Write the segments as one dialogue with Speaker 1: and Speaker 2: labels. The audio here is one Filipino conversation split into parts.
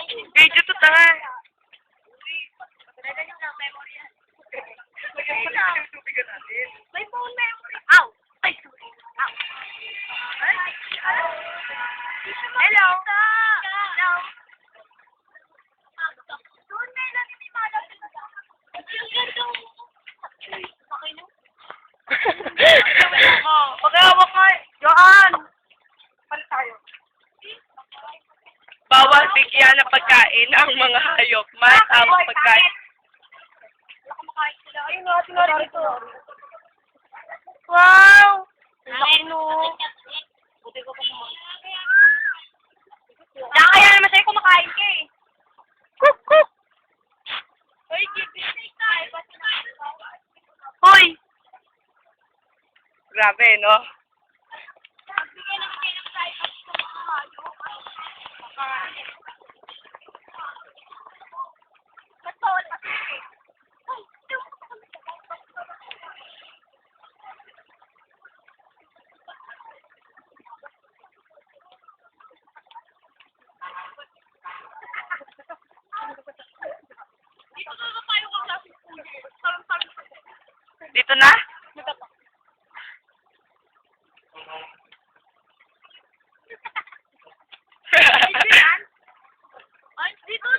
Speaker 1: Video to tanga.
Speaker 2: May phone memory. Ow! Ay, sorry. Ow. Hello? Hello? Doon na lang hindi malapit. Yung ganda mo. Okay no?
Speaker 1: Pag-awak ka. Joan! Palit tayo. Bawal bigyan ng pagkain ang mga hayop. May tawag pagkain.
Speaker 2: Ayun na, tinari ito.
Speaker 1: Wow!
Speaker 2: Ay, no. Buti ko pa kumakain. Kaya naman sa'yo kumakain ka eh.
Speaker 1: Cook, cook!
Speaker 2: Hoy,
Speaker 1: Hoy! Grabe, no? Dito na?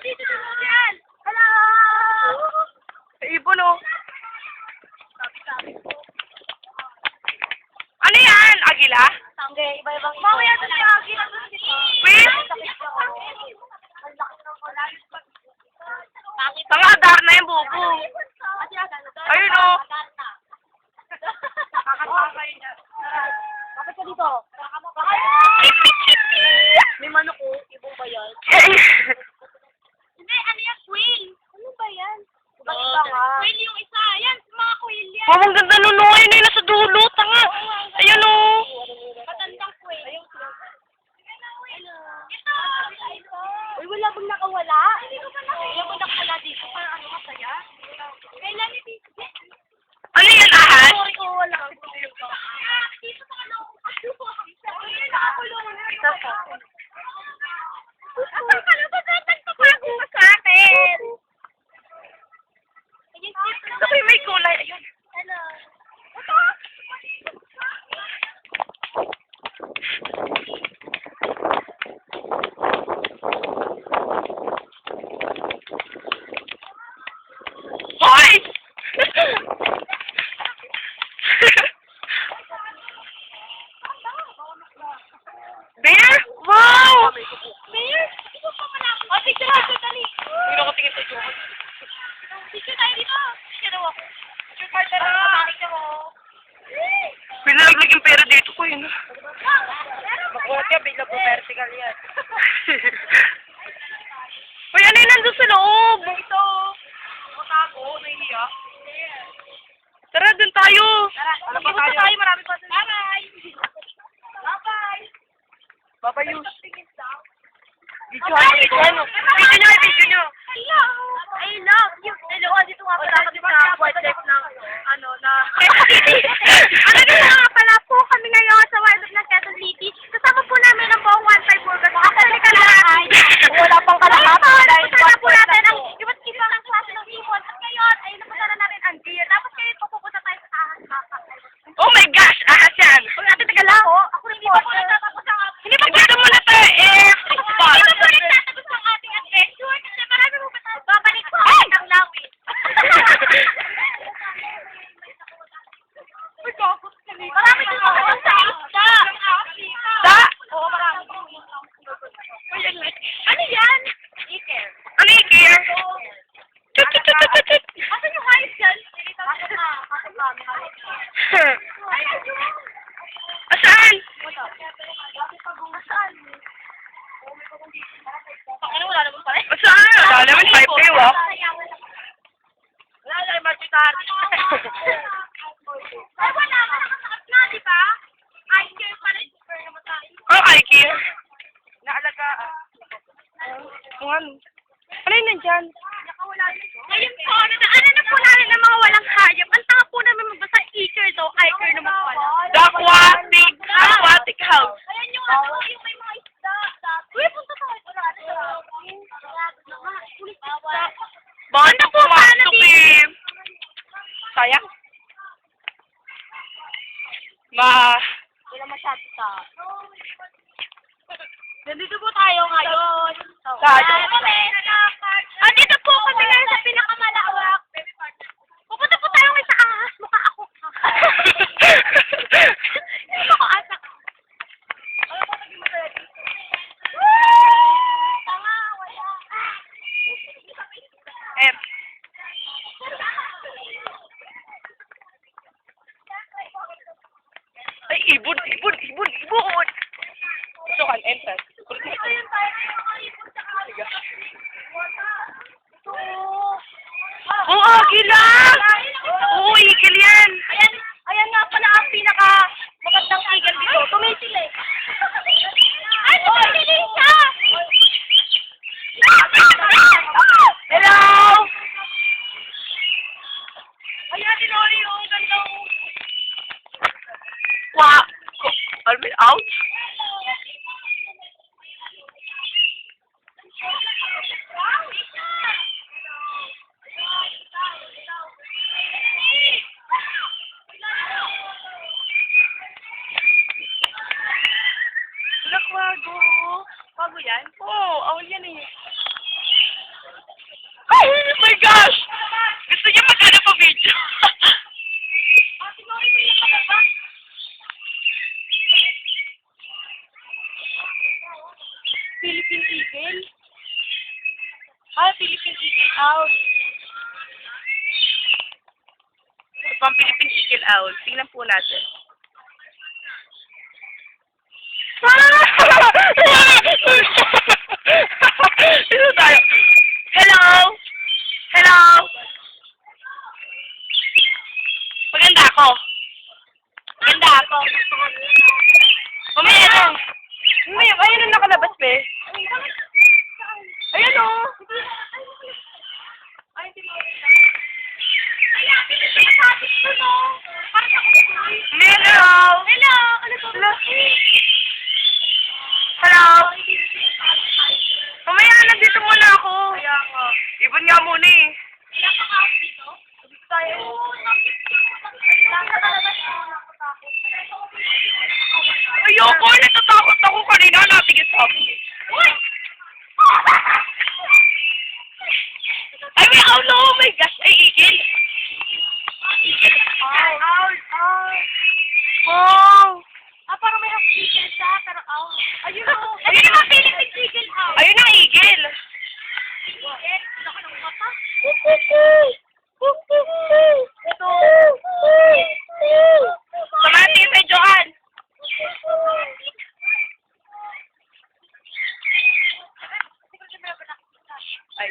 Speaker 2: Dito yan. Hello!
Speaker 1: Sa ibon, oh. Ano yan? Agila?
Speaker 2: Tangge, iba-ibang ito. Mamaya doon si Agi lang doon dito.
Speaker 1: Wait!
Speaker 2: Bakit?
Speaker 1: Tanga, agar na yung bubo. Ayun, oh.
Speaker 2: Bakit ka dito? May manok ko. Ibong ba yan? Hindi, ano yan? Quail. Ano ba yan? Iba nga. Quail yung isa. Yan, mga quail yan.
Speaker 1: Wow, ang ganda nun, oh. Ayun, nasa dulo. Tanga. Ayun, oh.
Speaker 2: Matandang quail. Ayun. Ito. Uy, wala bang nakawala? Hindi ko pa nakawala. Wala bang nakawala dito? Parang ano masaya? Kailan ni Biscuit?
Speaker 1: Ano yan, ahas?
Speaker 2: Sorry ko, wala. Dito pa ano? Nakakulong. Ito po. Asan ka na ba? Nagpapago ka sa akin.
Speaker 1: Sabi may kulay. Ayun.
Speaker 2: Hello.
Speaker 1: Hoy! Bear? Wow!
Speaker 2: Mayor, ito pa malaki. O, picture ako, dali.
Speaker 1: Hindi ako tingin sa Jokot.
Speaker 2: Picture tayo dito. Picture daw ako. Picture card na lang. Picture ako.
Speaker 1: Pinalaglag yung pera dito ko yun.
Speaker 2: Makuha ka, bigla po vertical yan.
Speaker 1: Uy, ano yun nandun sa loob?
Speaker 2: Ito. Matago, nahihiya.
Speaker 1: Tara, dun tayo.
Speaker 2: Tara,
Speaker 1: Ano pa tayo?
Speaker 2: Marami pa. Bye-bye. Bye-bye.
Speaker 1: Baba Yus. Video
Speaker 2: Bye-bye.
Speaker 1: ano? Video nyo, video nyo.
Speaker 2: Hello. I love you. Hello, dito nga pala kami sa wildlife ng, ano, na... Ano nga pala po kami ngayon sa wildlife ng Quezon City. Kasama po namin ang buong 1-5 Burgers. Actually, kalahati.
Speaker 1: Wala pang kalahati.
Speaker 2: Kasama po natin ang iba't ibang klase ng ibon. At ngayon, ay napunta na natin ang deer. Tapos ngayon, pupunta tayo sa ahas.
Speaker 1: Oh my gosh, ahas yan.
Speaker 2: Uy, ate, taga lang. Ako hindi pa po natatapos ang...
Speaker 1: Hindi pa dito muna tayo spot.
Speaker 2: Hindi pa po natatapos ang ating adventure. Kasi marami mo pa tayo. Babalik po ang lawin. Marami din ako sa isda.
Speaker 1: Da?
Speaker 2: Oo, marami. Ano yan? Iker.
Speaker 1: Ano yung gear? Tut, tut, tut, tut, tut.
Speaker 2: Asan yung hayop dyan? Ay, ayun.
Speaker 1: Asaan?
Speaker 2: Saan? Ano, wala naman pala.
Speaker 1: Asaan? Wala naman, 5 kayo ah.
Speaker 2: Wala na, emergency. Ay, wala. Nakasakit na, di ba? Ay, care pa rin.
Speaker 1: Oh, ay gear. Naalagaan. Ano yun nandyan?
Speaker 2: Ngayon po, ano na po namin ng mga walang hayop. Ang tanga po namin mabasa, Iker daw, Iker naman pala.
Speaker 1: The aquatic house.
Speaker 2: Ayan yung bata. Nandito po tayo ngayon.
Speaker 1: Tayo.
Speaker 2: Andito po kami ngayon sa pinakamalawak. Pupunta po tayo ngayon sa ahas. Mukha ako. Hindi ako asak. Tanga, wala.
Speaker 1: Eh, ay, ibon. Gusto ka, entrance.
Speaker 2: Ayun tayo.
Speaker 1: Sige. Oo, agila! Oo, igil yan!
Speaker 2: Ayan nga pala ang pinaka magandang eagle dito. Tumisil eh. Ay, tumisil siya!
Speaker 1: Hello!
Speaker 2: Ayan, tinori yung gandang...
Speaker 1: Wow! Alvin, ouch! Nakwago. Bago yan? Oo, awal yan eh. Oh my gosh! Gusto niya magkano pa video?
Speaker 2: Philippine Eagle? Philippine Eagle out.
Speaker 1: Ito pang Philippine Eagle Owl. Tingnan po natin. Ito tayo. Hello? Hello? Maganda ako. Maganda ako. Mamaya na. Mamaya, ayun ang nakalabas, be. Ayun o.
Speaker 2: Ay, hindi mo. Ay, ate, sinasabi ko, no? Parang ako.
Speaker 1: Hello?
Speaker 2: Hello! Ano to?
Speaker 1: Hello? Mamaya, nandito muna ako. Kaya nga. Ibon nga muna eh.
Speaker 2: Ilang ka house dito?
Speaker 1: Tayo. Ayoko, natatakot ako kanina. Natigis ako.
Speaker 2: Uy!
Speaker 1: Ay, may aulo! Oh my gosh! Ay, igil!
Speaker 2: Owl!
Speaker 1: Wow!
Speaker 2: Parang may eagle siya, pero owl. Ayun o!
Speaker 1: Ayun
Speaker 2: Ayun
Speaker 1: ang
Speaker 2: ang Philippine Eagle owl.
Speaker 1: Ayun ang igil!
Speaker 2: Eagle? Laki ng mata.
Speaker 1: Ito! Samatin kay Johan! Ay.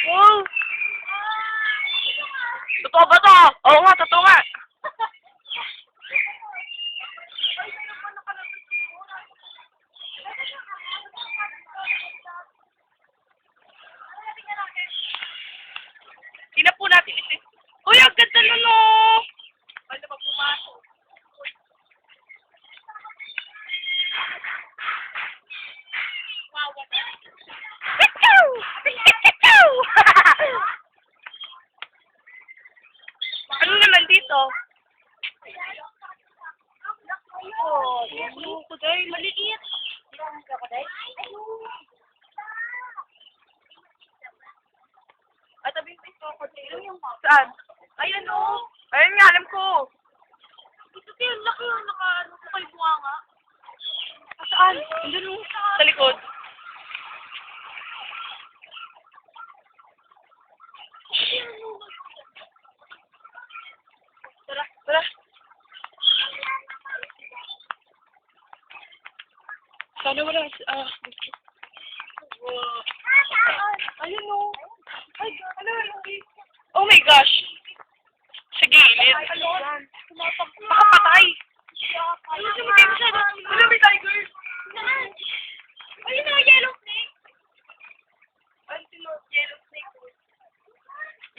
Speaker 1: Wow! Totoo ba to? Oo nga, totoo nga. Tina po natin ito. Uy, ang ganda na no! Ano ba pumasok? Ano naman dito?
Speaker 2: Oh, kuday, maliit.
Speaker 1: At tabi pa ito, saan? Ayun o. Ayun nga, alam ko.
Speaker 2: Ito kayo, laki yung naka-ano ko kayo buwanga.
Speaker 1: Saan? Andun o. Sa likod. Tara, tara. Sana wala, ayun o. Ay, ano, oh my gosh. Sa gilid. Makapatay.
Speaker 2: Ayun, sumatay masyado.
Speaker 1: Ano, may tiger?
Speaker 2: Ayun na, yellow snake.
Speaker 1: Yellow snake.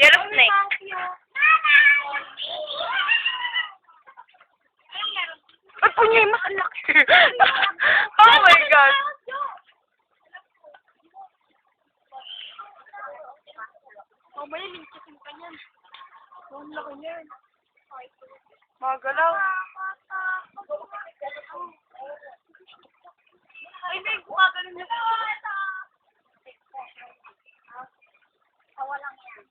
Speaker 1: Yellow snake. Ay, punya, mas laki. Oh my God.
Speaker 2: Mamaya, lintisin ka niyan.
Speaker 1: Ang laki niyan. Mga galaw.
Speaker 2: Ay, hindi. Gumagano niya. Tawa lang yan.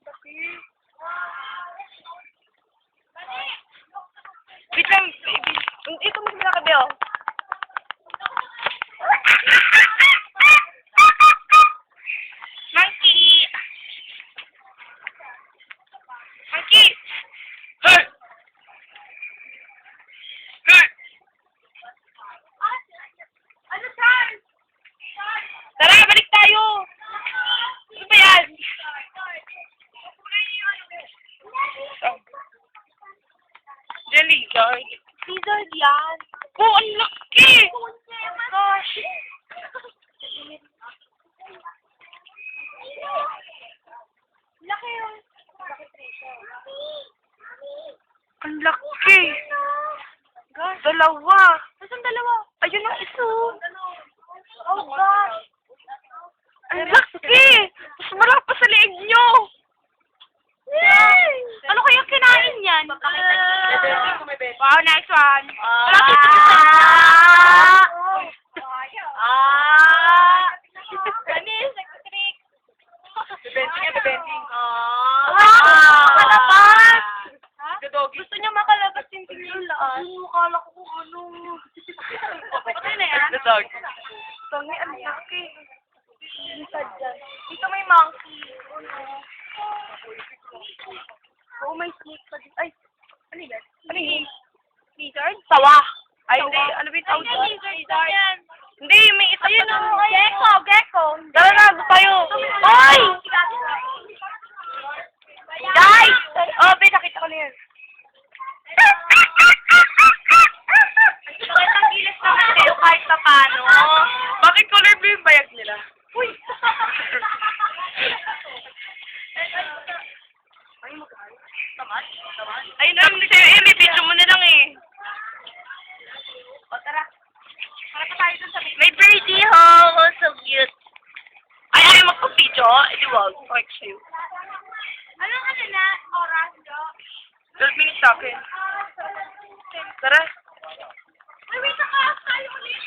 Speaker 1: Wait lang, baby. Ito mo sila kabi, oh. Monkey! Monkey! Hey! Hey!
Speaker 2: Ano, Charles?
Speaker 1: Tara, balik tayo! Ano ba yan? Jelly guard.
Speaker 2: Lizard yan.
Speaker 1: Oh, ang laki!
Speaker 2: Oh gosh. Laki yun.
Speaker 1: Ang laki! Dalawa!
Speaker 2: Nasaan dalawa?
Speaker 1: Ayun ang isa!
Speaker 2: Oh gosh.
Speaker 1: Ang laki! Mas marami pa sa leeg nyo!
Speaker 2: Yay! Ano kaya kinain yan?
Speaker 1: Wow, next one!
Speaker 2: Ganis, nag-trick.
Speaker 1: Bebenting.
Speaker 2: Kalabas!
Speaker 1: Doggy.
Speaker 2: Gusto niya makalabas yung tingin laan. Kala ko kung ano. Patay na yan.
Speaker 1: The dog.
Speaker 2: Tangi, ang laki. Dito may monkey. Oh, may snake pa dito. Ay, ano yan?
Speaker 1: Ano yun?
Speaker 2: Lizard?
Speaker 1: Sawa. Ay, hindi. Ano ba yung tawag
Speaker 2: Ay,
Speaker 1: doon?
Speaker 2: lizard yan.
Speaker 1: Hindi, may isa
Speaker 2: Ayun
Speaker 1: pa
Speaker 2: o,
Speaker 1: doon.
Speaker 2: gecko, gecko.
Speaker 1: Tara na, doon tayo. Ay! Guys! Oh, be, nakita ko na yan.
Speaker 2: Bakit ang gilis naman tayo kahit pa paano?
Speaker 1: Bakit color blue yung bayag nila?
Speaker 2: Uy!
Speaker 1: Ayun lang, may video mo na lang eh.
Speaker 2: O, tara. Para pa tayo dun sa
Speaker 1: May birdie ho, oh, so cute. Ay, ayaw magpa-video? Eh, di wag. Okay, sa'yo.
Speaker 2: Anong ano na? Oras, do?
Speaker 1: 12 minutes sa akin. Tara.
Speaker 2: Ay, wait, tayo ulit.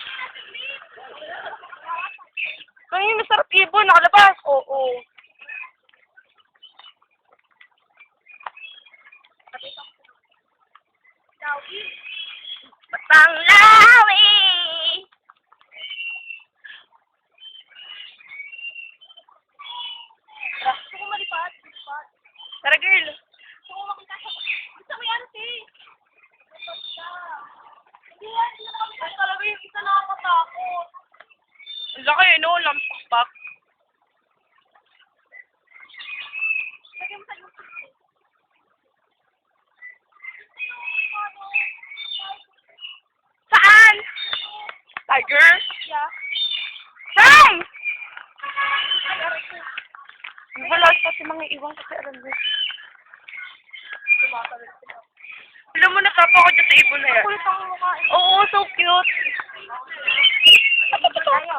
Speaker 1: Kaya masarap ibon, nakalabas. Oo.
Speaker 2: Lawi.
Speaker 1: Batang lawi!
Speaker 2: Gusto ko malipat.
Speaker 1: Tara, girl.
Speaker 2: Gusto ko makita sa... Gusto mo yan, te. Hindi yan, hindi na kami. Ay, talaga yung isa nakakatakot.
Speaker 1: Ang laki, no? Lampak-pak.
Speaker 2: Lagyan mo sa YouTube.
Speaker 1: Saan? Tiger?
Speaker 2: Yeah.
Speaker 1: Saan? Wala kasi mga iwan kasi alam mo. Alam mo, natapa ko dyan sa ibon na yan.
Speaker 2: Kulit ang mukha.
Speaker 1: Oo, so cute.
Speaker 2: Tayo.